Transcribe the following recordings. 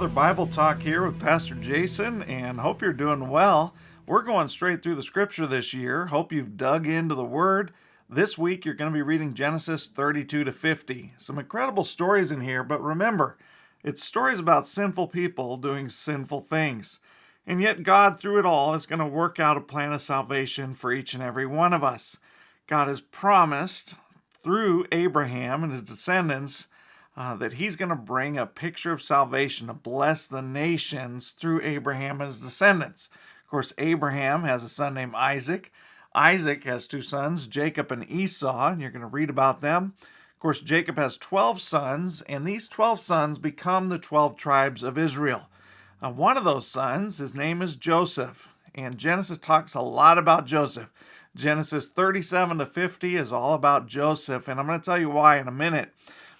another Bible talk here with Pastor Jason, and hope you're doing well. We're going straight through the scripture this year. Hope you've dug into the Word. This week you're going to be reading Genesis 32 to 50. Some incredible stories in here, but remember, it's stories about sinful people doing sinful things. And yet God, through it all, is going to work out a plan of salvation for each and every one of us. God has promised through Abraham and his descendants that he's going to bring a picture of salvation to bless the nations through Abraham and his descendants. Of course, Abraham has a son named Isaac. Isaac has two sons, Jacob and Esau, and you're going to read about them. Of course, Jacob has 12 sons, and these 12 sons become the 12 tribes of Israel. One of those sons, his name is Joseph, and Genesis talks a lot about Joseph. Genesis 37 to 50 is all about Joseph, and I'm going to tell you why in a minute.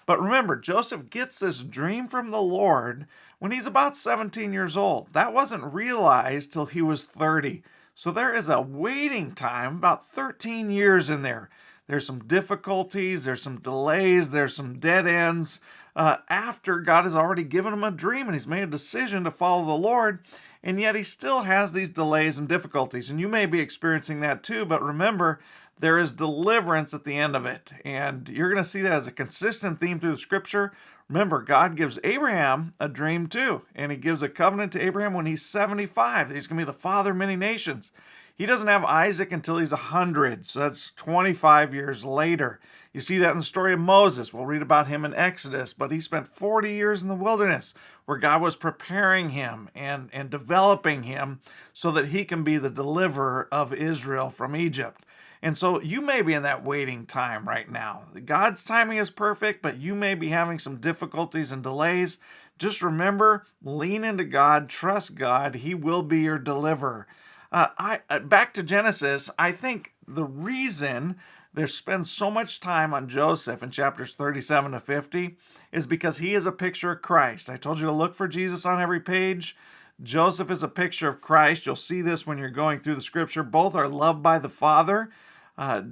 But remember, Joseph gets this dream from the Lord when he's about 17 years old. That wasn't realized till he was 30. So there is a waiting time, about 13 years in there. There's some difficulties, there's some delays, there's some dead ends after God has already given him a dream and he's made a decision to follow the Lord. And yet he still has these delays and difficulties. And you may be experiencing that too, but remember, there is deliverance at the end of it. And you're going to see that as a consistent theme through the scripture. Remember, God gives Abraham a dream too. And he gives a covenant to Abraham when he's 75. He's going to be the father of many nations. He doesn't have Isaac until he's 100. So that's 25 years later. You see that in the story of Moses. We'll read about him in Exodus. But he spent 40 years in the wilderness where God was preparing him and developing him so that he can be the deliverer of Israel from Egypt. And so you may be in that waiting time right now. God's timing is perfect, but you may be having some difficulties and delays. Just remember, lean into God, trust God. He will be your deliverer. Back to Genesis, I think the reason there's spent so much time on Joseph in chapters 37 to 50 is because he is a picture of Christ. I told you to look for Jesus on every page. Joseph is a picture of Christ. You'll see this when you're going through the scripture. Both are loved by the Father.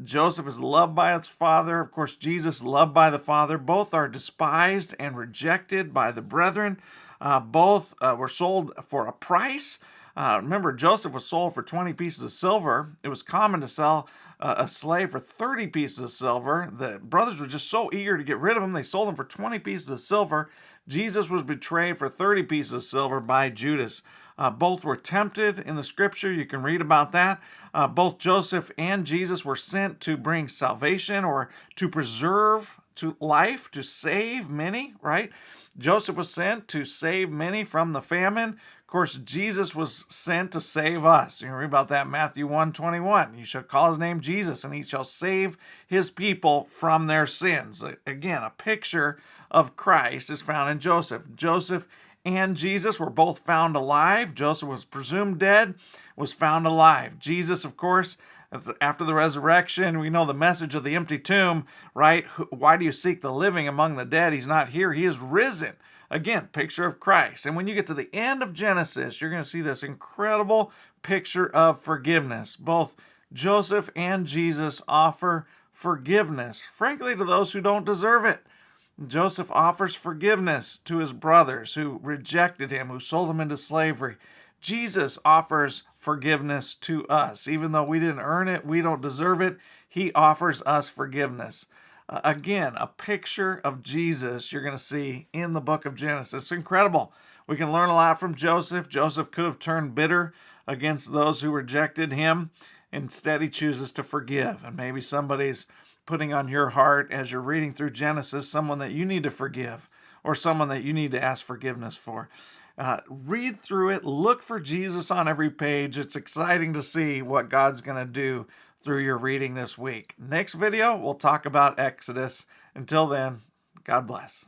Joseph is loved by his father. Of course, Jesus loved by the Father. Both are despised and rejected by the brethren. Both were sold for a price. Remember, Joseph was sold for 20 pieces of silver. It was common to sell a slave for 30 pieces of silver. The brothers were just so eager to get rid of him, they sold him for 20 pieces of silver. Jesus was betrayed for 30 pieces of silver by Judas. Both were tempted in the scripture. You can read about that. Both Joseph and Jesus were sent to bring salvation or to preserve to life, to save many, right? Joseph was sent to save many from the famine. Of course, Jesus was sent to save us. You can read about that in Matthew 1:21. You shall call his name Jesus, and he shall save his people from their sins. Again, a picture of Christ is found in Joseph. Joseph and Jesus were both found alive. Joseph was presumed dead, was found alive. Jesus, of course, after the resurrection, we know the message of the empty tomb, right? Why do you seek the living among the dead? He's not here. He is risen. Again, picture of Christ. And when you get to the end of Genesis, you're going to see this incredible picture of forgiveness. Both Joseph and Jesus offer forgiveness, frankly, to those who don't deserve it. Joseph offers forgiveness to his brothers who rejected him, who sold him into slavery. Jesus offers forgiveness to us. Even though we didn't earn it, we don't deserve it, he offers us forgiveness. Again, a picture of Jesus you're going to see in the book of Genesis. It's incredible. We can learn a lot from Joseph. Joseph could have turned bitter against those who rejected him. Instead, he chooses to forgive. And maybe somebody's putting on your heart as you're reading through Genesis someone that you need to forgive or someone that you need to ask forgiveness for. Read through it. Look for Jesus on every page. It's exciting to see what God's going to do through your reading this week. Next video, we'll talk about Exodus. Until then, God bless.